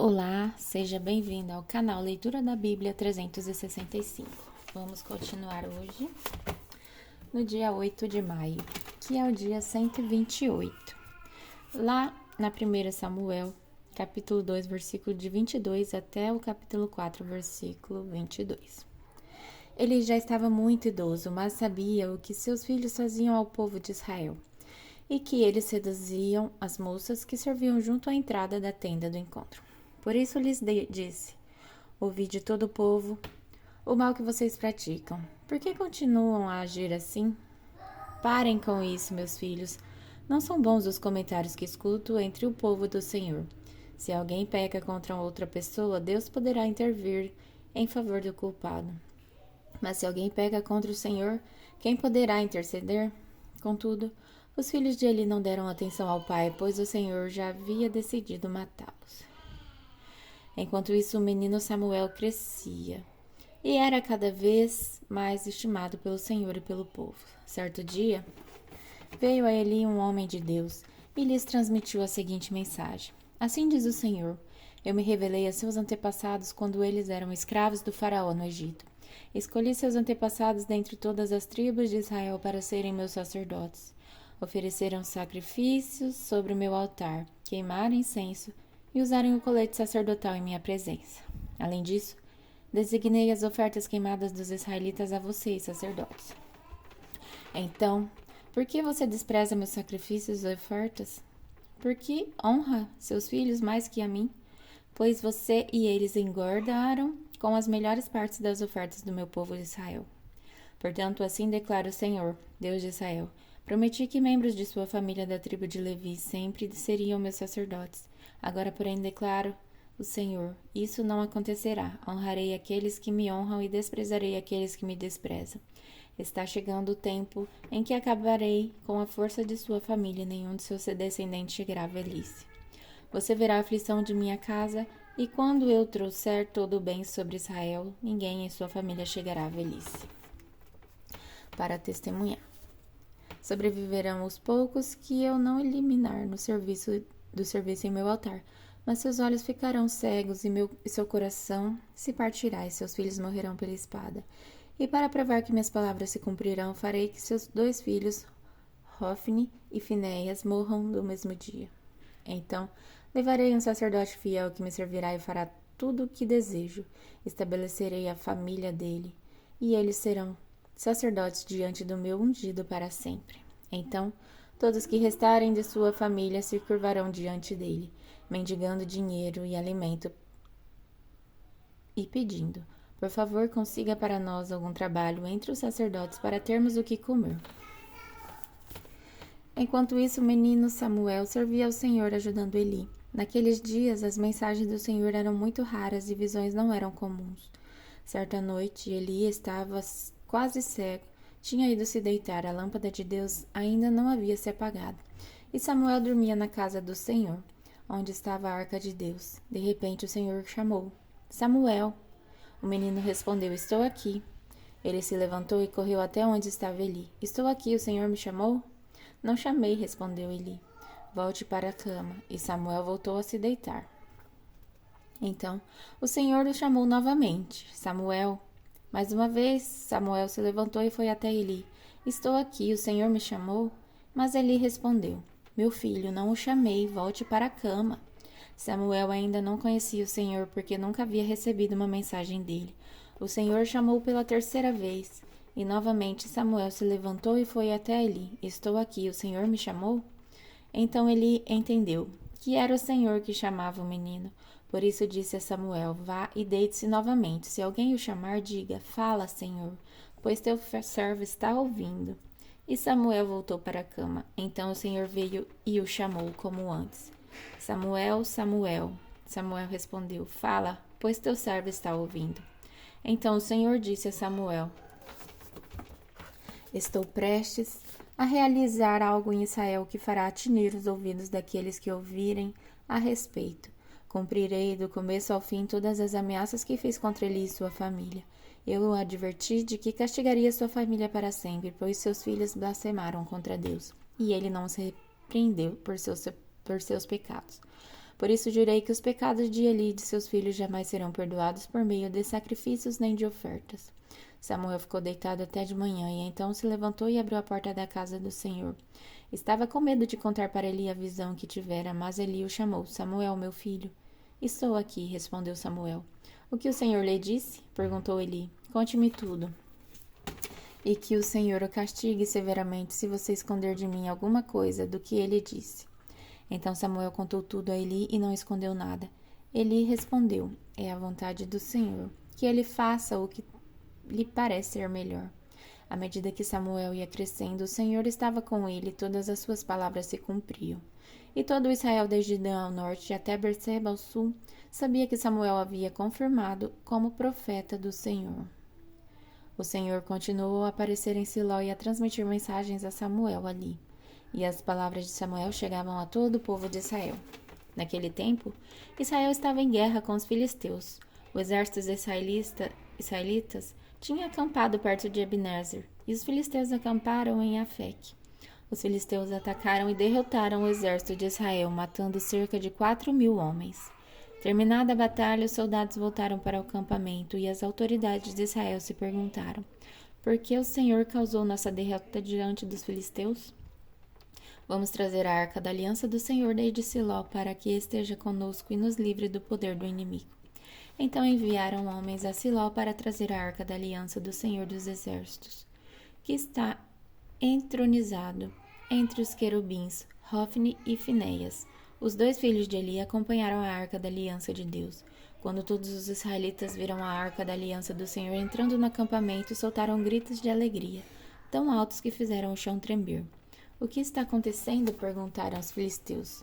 Olá, seja bem-vindo ao canal Leitura da Bíblia 365. Vamos continuar hoje, no dia 8 de maio, que é o dia 128. Lá na 1 Samuel, capítulo 2, versículo de 22 até o capítulo 4, versículo 22. Ele já estava muito idoso, mas sabia o que seus filhos faziam ao povo de Israel e que eles seduziam as moças que serviam junto à entrada da tenda do encontro. Por isso lhes disse: ouvi de todo o povo o mal que vocês praticam. Por que continuam a agir assim? Parem com isso, meus filhos. Não são bons os comentários que escuto entre o povo do Senhor. Se alguém peca contra outra pessoa, Deus poderá intervir em favor do culpado. Mas se alguém peca contra o Senhor, quem poderá interceder? Contudo, os filhos de Eli não deram atenção ao pai, pois o Senhor já havia decidido matá-los. Enquanto isso, o menino Samuel crescia e era cada vez mais estimado pelo Senhor e pelo povo. Certo dia, veio a Eli um homem de Deus e lhes transmitiu a seguinte mensagem: Assim diz o Senhor: Eu me revelei a seus antepassados quando eles eram escravos do faraó no Egito. Escolhi seus antepassados dentre todas as tribos de Israel para serem meus sacerdotes. Ofereceram sacrifícios sobre o meu altar, queimaram incenso e usarem o colete sacerdotal em minha presença. Além disso, designei as ofertas queimadas dos israelitas a vocês, sacerdotes. Então, por que você despreza meus sacrifícios e ofertas? Por que honra seus filhos mais que a mim? Pois você e eles engordaram com as melhores partes das ofertas do meu povo de Israel. Portanto, assim declara o Senhor, Deus de Israel: prometi que membros de sua família da tribo de Levi sempre seriam meus sacerdotes. Agora, porém, declaro o Senhor: isso não acontecerá. Honrarei aqueles que me honram e desprezarei aqueles que me desprezam. Está chegando o tempo em que acabarei com a força de sua família e nenhum de seus descendentes chegará à velhice. Você verá a aflição de minha casa, e quando eu trouxer todo o bem sobre Israel, ninguém em sua família chegará à velhice. Para testemunhar. Sobreviverão os poucos que eu não eliminar do serviço em meu altar, mas seus olhos ficarão cegos e seu coração se partirá e seus filhos morrerão pela espada. E para provar que minhas palavras se cumprirão, farei que seus 2 filhos, Hofni e Finéias, morram no mesmo dia. Então, levarei um sacerdote fiel que me servirá e fará tudo o que desejo. Estabelecerei a família dele, e eles serão sacerdotes diante do meu ungido para sempre. Então, todos que restarem de sua família se curvarão diante dele, mendigando dinheiro e alimento e pedindo: por favor, consiga para nós algum trabalho entre os sacerdotes para termos o que comer. Enquanto isso, o menino Samuel servia ao Senhor ajudando Eli. Naqueles dias, as mensagens do Senhor eram muito raras e visões não eram comuns. Certa noite, Eli estava quase cego. Tinha ido se deitar, a lâmpada de Deus ainda não havia se apagado. E Samuel dormia na casa do Senhor, onde estava a arca de Deus. De repente, o Senhor chamou: Samuel. O menino respondeu: estou aqui. Ele se levantou e correu até onde estava Eli. Estou aqui, o Senhor me chamou? Não chamei, respondeu Eli. Volte para a cama. E Samuel voltou a se deitar. Então, o Senhor o chamou novamente: Samuel. Mais uma vez, Samuel se levantou e foi até Eli. Estou aqui, o Senhor me chamou? Mas Eli respondeu: meu filho, não o chamei, volte para a cama. Samuel ainda não conhecia o Senhor porque nunca havia recebido uma mensagem dele. O Senhor chamou pela 3ª vez. E novamente Samuel se levantou e foi até Eli. Estou aqui, o Senhor me chamou? Então Eli entendeu que era o Senhor que chamava o menino. Por isso disse a Samuel: vá e deite-se novamente. Se alguém o chamar, diga: fala, Senhor, pois teu servo está ouvindo. E Samuel voltou para a cama. Então o Senhor veio e o chamou como antes: Samuel, Samuel. Samuel respondeu: fala, pois teu servo está ouvindo. Então o Senhor disse a Samuel: estou prestes a realizar algo em Israel que fará tinir os ouvidos daqueles que ouvirem a respeito. Cumprirei do começo ao fim todas as ameaças que fiz contra ele e sua família. Eu o adverti de que castigaria sua família para sempre, pois seus filhos blasfemaram contra Deus, e ele não se repreendeu por seus pecados. Por isso jurei que os pecados de Eli e de seus filhos jamais serão perdoados por meio de sacrifícios nem de ofertas. Samuel ficou deitado até de manhã, e então se levantou e abriu a porta da casa do Senhor. Estava com medo de contar para Eli a visão que tivera, mas Eli o chamou: Samuel, meu filho. Estou aqui, respondeu Samuel. O que o Senhor lhe disse? Perguntou Eli. Conte-me tudo. E que o Senhor o castigue severamente se você esconder de mim alguma coisa do que ele disse. Então Samuel contou tudo a Eli e não escondeu nada. Eli respondeu: é a vontade do Senhor, que ele faça o que lhe parece ser melhor. À medida que Samuel ia crescendo, o Senhor estava com ele e todas as suas palavras se cumpriam. E todo Israel, desde Dan ao norte até Berseba ao sul, sabia que Samuel havia confirmado como profeta do Senhor. O Senhor continuou a aparecer em Siló e a transmitir mensagens a Samuel ali. E as palavras de Samuel chegavam a todo o povo de Israel. Naquele tempo, Israel estava em guerra com os filisteus. O exército israelitas tinha acampado perto de Ebenezer, e os filisteus acamparam em Afec. Os filisteus atacaram e derrotaram o exército de Israel, matando cerca de 4.000 homens. Terminada a batalha, os soldados voltaram para o acampamento, e as autoridades de Israel se perguntaram: por que o Senhor causou nossa derrota diante dos filisteus? Vamos trazer a arca da aliança do Senhor desde Siló, para que esteja conosco e nos livre do poder do inimigo. Então enviaram homens a Siló para trazer a arca da aliança do Senhor dos Exércitos, que está entronizado entre os querubins, Hofni e Finéias. Os 2 filhos de Eli acompanharam a arca da aliança de Deus. Quando todos os israelitas viram a arca da aliança do Senhor entrando no acampamento, soltaram gritos de alegria, tão altos que fizeram o chão tremer. O que está acontecendo? Perguntaram os filisteus.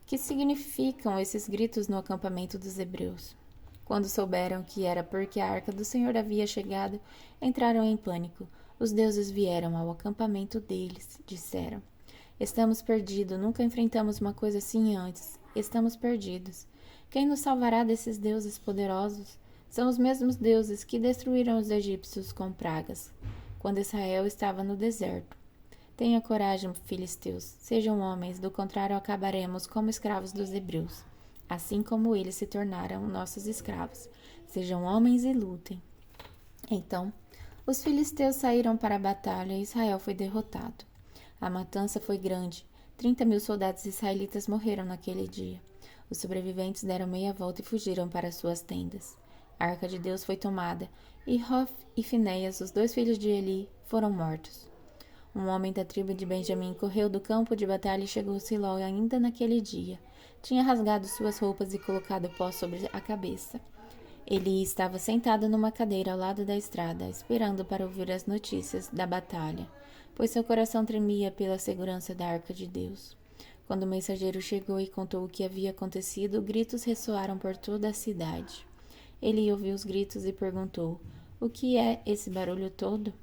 Que significam esses gritos no acampamento dos hebreus? Quando souberam que era porque a arca do Senhor havia chegado, entraram em pânico. Os deuses vieram ao acampamento deles, disseram. Estamos perdidos, nunca enfrentamos uma coisa assim antes. Estamos perdidos. Quem nos salvará desses deuses poderosos? São os mesmos deuses que destruíram os egípcios com pragas, quando Israel estava no deserto. Tenha coragem, filisteus, sejam homens, do contrário acabaremos como escravos dos hebreus, assim como eles se tornaram nossos escravos. Sejam homens e lutem. Então, os filisteus saíram para a batalha e Israel foi derrotado. A matança foi grande. 30.000 soldados israelitas morreram naquele dia. Os sobreviventes deram meia volta e fugiram para suas tendas. A arca de Deus foi tomada, e Hofni e Finéias, os 2 filhos de Eli, foram mortos. Um homem da tribo de Benjamim correu do campo de batalha e chegou a Siló ainda naquele dia. Tinha rasgado suas roupas e colocado pó sobre a cabeça. Eli estava sentado numa cadeira ao lado da estrada, esperando para ouvir as notícias da batalha, pois seu coração tremia pela segurança da arca de Deus. Quando o mensageiro chegou e contou o que havia acontecido, gritos ressoaram por toda a cidade. Eli ouviu os gritos e perguntou: o que é esse barulho todo?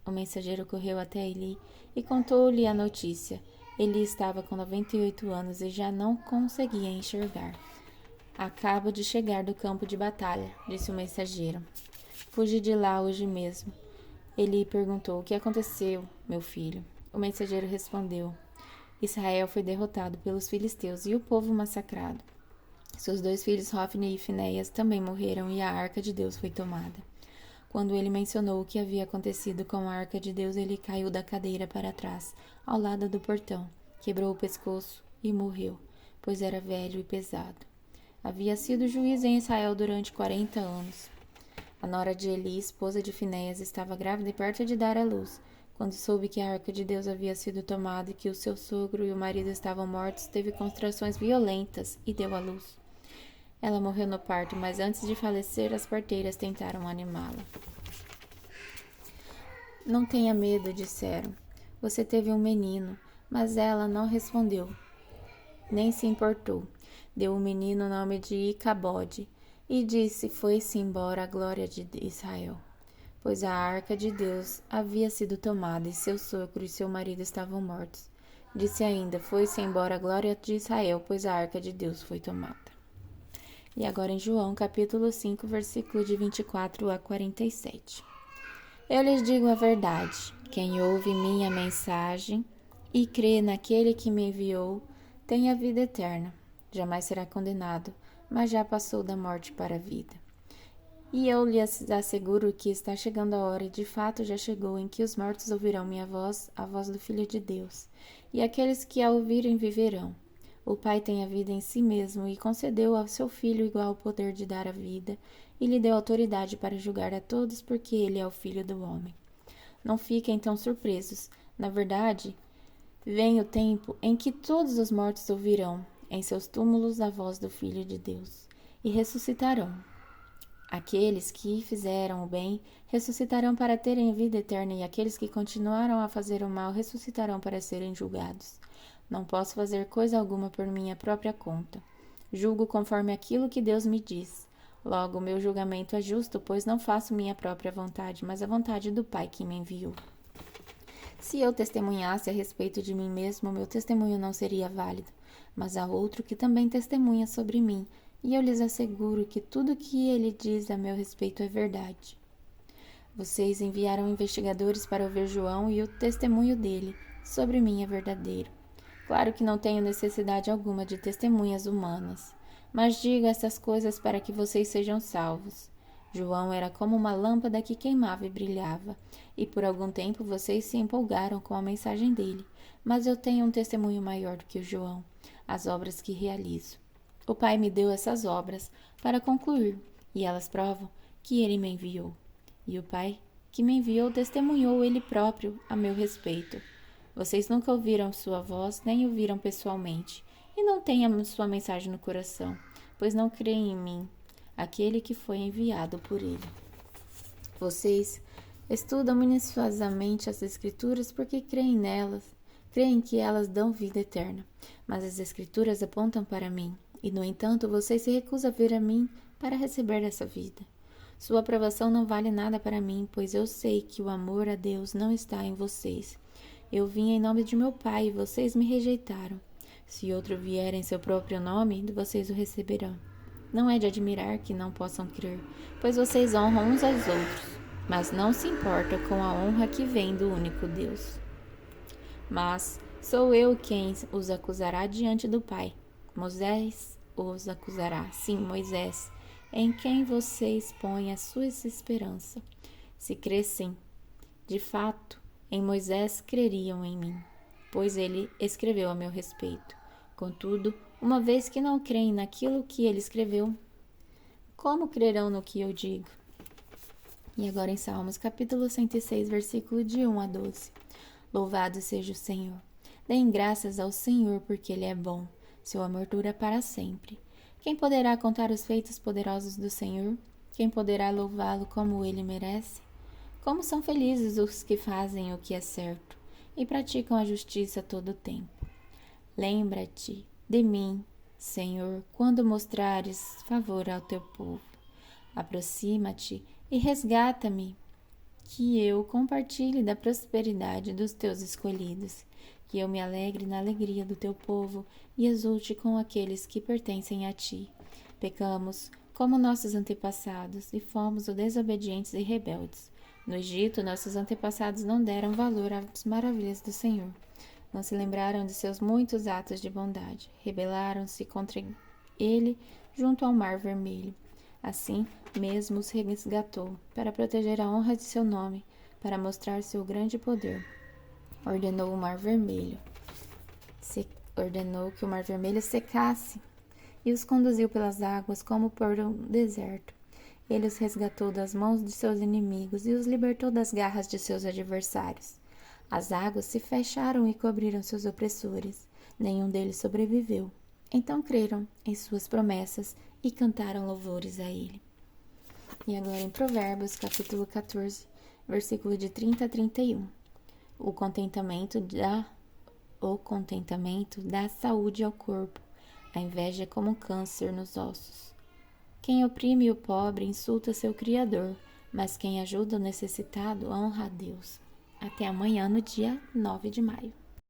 O mensageiro correu até Eli e contou-lhe a notícia. Eli estava com 98 anos e já não conseguia enxergar. Acabo de chegar do campo de batalha, disse o mensageiro. Fugi de lá hoje mesmo. Eli perguntou: o que aconteceu, meu filho? O mensageiro respondeu: Israel foi derrotado pelos filisteus e o povo massacrado. Seus 2 filhos, Hofni e Finéias, também morreram e a arca de Deus foi tomada. Quando ele mencionou o que havia acontecido com a arca de Deus, ele caiu da cadeira para trás, ao lado do portão, quebrou o pescoço e morreu, pois era velho e pesado. Havia sido juiz em Israel durante 40 anos. A nora de Eli, esposa de Finéias, estava grávida e perto de dar à luz. Quando soube que a arca de Deus havia sido tomada e que o seu sogro e o marido estavam mortos, teve contrações violentas e deu à luz. Ela morreu no parto, mas antes de falecer, as parteiras tentaram animá-la. Não tenha medo, disseram. Você teve um menino, mas ela não respondeu, nem se importou. Deu o menino o nome de Icabode e disse: foi-se embora a glória de Israel, pois a arca de Deus havia sido tomada e seu sogro e seu marido estavam mortos. Disse ainda: foi-se embora a glória de Israel, pois a arca de Deus foi tomada. E agora em João, capítulo 5, versículo de 24 a 47. Eu lhes digo a verdade: quem ouve minha mensagem e crê naquele que me enviou, tem a vida eterna. jamais será condenado, mas já passou da morte para a vida. E eu lhes asseguro que está chegando a hora, e de fato já chegou, em que os mortos ouvirão minha voz, a voz do Filho de Deus, e aqueles que a ouvirem viverão. O Pai tem a vida em si mesmo e concedeu ao seu Filho igual poder de dar a vida, e lhe deu autoridade para julgar a todos, porque ele é o Filho do homem. Não fiquem então surpresos. Na verdade, vem o tempo em que todos os mortos ouvirão em seus túmulos a voz do Filho de Deus, e ressuscitarão. Aqueles que fizeram o bem ressuscitarão para terem vida eterna, e aqueles que continuaram a fazer o mal ressuscitarão para serem julgados. Não posso fazer coisa alguma por minha própria conta. Julgo conforme aquilo que Deus me diz. Logo, o meu julgamento é justo, pois não faço minha própria vontade, mas a vontade do Pai que me enviou. Se eu testemunhasse a respeito de mim mesmo, meu testemunho não seria válido, mas há outro que também testemunha sobre mim, e eu lhes asseguro que tudo o que ele diz a meu respeito é verdade. Vocês enviaram investigadores para ouvir João, e o testemunho dele sobre mim é verdadeiro. Claro que não tenho necessidade alguma de testemunhas humanas, mas digo essas coisas para que vocês sejam salvos. João era como uma lâmpada que queimava e brilhava, e por algum tempo vocês se empolgaram com a mensagem dele, mas eu tenho um testemunho maior do que o João, as obras que realizo. O Pai me deu essas obras para concluir, e elas provam que ele me enviou. E o Pai que me enviou testemunhou ele próprio a meu respeito. Vocês nunca ouviram sua voz, nem o viram pessoalmente, e não têm a sua mensagem no coração, pois não creem em mim, aquele que foi enviado por ele. Vocês estudam minuciosamente as Escrituras porque creem nelas, creem que elas dão vida eterna, mas as Escrituras apontam para mim, e no entanto vocês se recusam a vir a mim para receber essa vida. Sua aprovação não vale nada para mim, pois eu sei que o amor a Deus não está em vocês. Eu vim em nome de meu Pai e vocês me rejeitaram. Se outro vier em seu próprio nome, vocês o receberão. Não é de admirar que não possam crer, pois vocês honram uns aos outros, mas não se importa com a honra que vem do único Deus. Mas sou eu quem os acusará diante do Pai. Moisés os acusará, sim, Moisés, em quem vocês põem a sua esperança. Se crescem, de fato, em Moisés creriam em mim, pois ele escreveu a meu respeito. Contudo, uma vez que não creem naquilo que ele escreveu, como crerão no que eu digo? E agora em Salmos, capítulo 106, versículo de 1 a 12. Louvado seja o Senhor. Deem graças ao Senhor, porque ele é bom. Seu amor dura para sempre. Quem poderá contar os feitos poderosos do Senhor? Quem poderá louvá-lo como ele merece? Como são felizes os que fazem o que é certo e praticam a justiça todo o tempo. Lembra-te de mim, Senhor, quando mostrares favor ao teu povo. Aproxima-te e resgata-me, que eu compartilhe da prosperidade dos teus escolhidos, que eu me alegre na alegria do teu povo e exulte com aqueles que pertencem a ti. Pecamos como nossos antepassados e fomos desobedientes e rebeldes. No Egito, nossos antepassados não deram valor às maravilhas do Senhor. Não se lembraram de seus muitos atos de bondade. Rebelaram-se contra ele junto ao Mar Vermelho. Assim mesmo os resgatou, para proteger a honra de seu nome, para mostrar seu grande poder. Ordenou que o Mar Vermelho secasse e os conduziu pelas águas como por um deserto. Ele os resgatou das mãos de seus inimigos e os libertou das garras de seus adversários. As águas se fecharam e cobriram seus opressores. Nenhum deles sobreviveu. Então creram em suas promessas e cantaram louvores a ele. E agora em Provérbios, capítulo 14, versículo de 30 a 31. O contentamento dá saúde ao corpo. A inveja é como um câncer nos ossos. Quem oprime o pobre insulta seu Criador, mas quem ajuda o necessitado honra a Deus. Até amanhã, no dia 9 de maio.